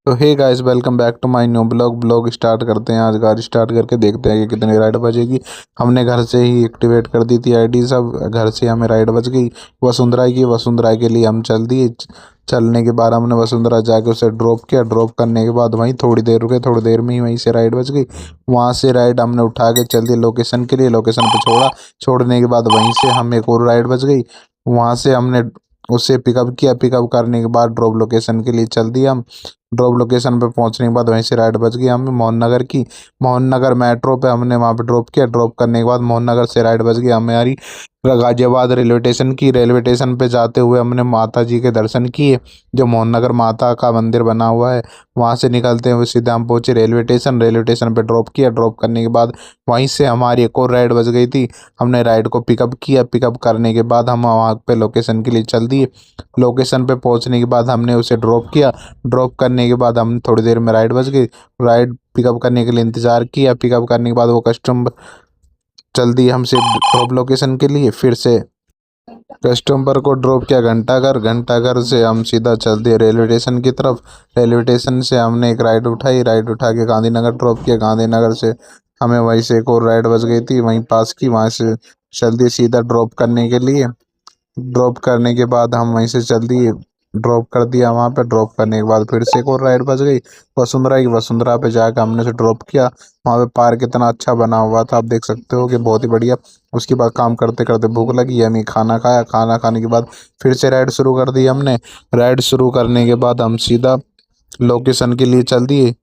तो hey guys, welcome back to my new blog start करते हैं। आज गाड़ी स्टार्ट करके देखते हैं कि कितनी राइड बजेगी। हमने घर से ही एक्टिवेट कर दी थी आईडी, सब घर से हमें राइड बज गई वसुंधरा की। वसुंधरा के लिए हम चल दिए। चलने के बाद हमने वसुंधरा जाके उसे ड्रॉप किया। ड्रॉप करने के बाद वहीं थोड़ी देर रुके, थोड़ी देर में ही वहीं से राइड बज गई। वहाँ से राइड हमने उठा के चल दिया लोकेशन के लिए। लोकेशन पे छोड़ा, छोड़ने के बाद वहीं से हम एक और राइड बज गई। वहाँ से हमने उसे पिकअप किया। पिकअप करने के बाद ड्रॉप लोकेशन के लिए चल दिया हम। ड्रॉप लोकेशन पे पहुंचने के बाद वहीं से राइड बज गई हमें मोहन नगर की। मोहन नगर मेट्रो पे हमने वहाँ पे ड्रॉप किया। ड्रॉप करने के बाद मोहन नगर से राइड बज गई हमारी गाजियाबाद रेलवे स्टेशन की। रेलवे स्टेशन पे जाते हुए हमने माता जी के दर्शन किए, जो मोहन नगर माता का मंदिर बना हुआ है। वहाँ से निकलते हुए सीधा हम पहुंचे रेलवे स्टेशन। रेलवे स्टेशन पे ड्रॉप किया। ड्रॉप करने के बाद वहीं से हमारी एक और राइड बज गई थी। हमने राइड को पिकअप किया। पिकअप करने के बाद हम वहाँ पे लोकेशन के लिए चल दिए। लोकेशन पे पहुँचने के बाद हमने उसे ड्रॉप किया। ड्रॉप करने के बाद हम थोड़ी देर में राइड बज गई। राइड पिकअप करने के लिए इंतज़ार किया। पिकअप करने के बाद वो कस्टमर चल दी हमसे ड्रॉप लोकेशन के लिए। फिर से कस्टमर को ड्रॉप किया घंटाघर। घंटाघर से हम सीधा चल दिए रेलवे स्टेशन की तरफ। रेलवे स्टेशन से हमने एक राइड उठाई। राइड उठा के गांधीनगर ड्रॉप किया। गांधीनगर से हमें वहीं से एक और राइड बज गई थी वहीं पास की। वहाँ से चल दिए सीधा ड्रॉप करने के लिए। ड्रॉप करने के बाद हम वहीं से चल दिए। ड्रॉप कर दिया वहाँ पे। ड्रॉप करने के बाद फिर से एक और राइड बज गई वसुंधरा की। वसुंधरा पे जाकर हमने उसे ड्रॉप किया। वहाँ पे पार्क इतना अच्छा बना हुआ था, आप देख सकते हो कि बहुत ही बढ़िया। उसके बाद काम करते करते भूख लगी, हमें खाना खाया। खाना खाने के बाद फिर से राइड शुरू कर दी हमने। राइड शुरू करने के बाद हम सीधा लोकेशन के लिए चल दिए।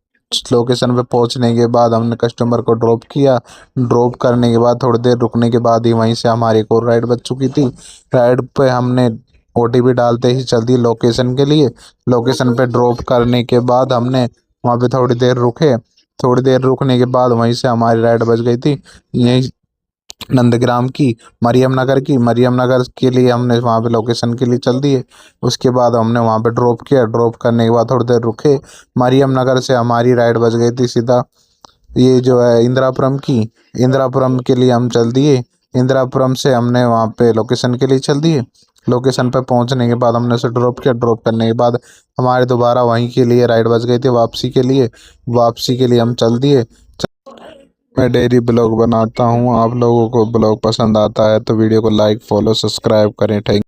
लोकेशन पे पहुंचने के बाद हमने कस्टमर को ड्रॉप किया। ड्रॉप करने के बाद थोड़ी देर रुकने के बाद ही वहीं से हमारी एक और राइड बच चुकी थी। राइड पे हमने ओटीपी डालते ही चल दी लोकेशन के लिए। लोकेशन पे ड्रॉप करने के बाद हमने वहाँ पे थोड़ी देर रुके। थोड़ी देर रुकने के बाद वहीं से हमारी राइड बच गई थी यहीं नंदग्राम की, मरियम नगर की। मरियम नगर के लिए हमने वहाँ पे लोकेशन के लिए चल दिए। उसके बाद हमने वहाँ पे ड्रॉप किया। ड्रॉप करने के बाद थोड़ी देर रुके। मरियम नगर से हमारी राइड बच गई थी सीधा ये जो है इंदिरापुरम की। इंदिरापुरम के लिए हम चल दिए। इंदिरापुरम से हमने वहाँ पे लोकेशन के लिए चल दिए। लोकेशन पे पहुँचने के बाद हमने उसे ड्रॉप किया। ड्रॉप करने के बाद हमारे दोबारा वहीं के लिए राइड बच गई थी वापसी के लिए। वापसी के लिए हम चल दिए। मैं डेली ब्लॉग बनाता हूँ। आप लोगों को ब्लॉग पसंद आता है तो वीडियो को लाइक, फॉलो, सब्सक्राइब करें। थैंक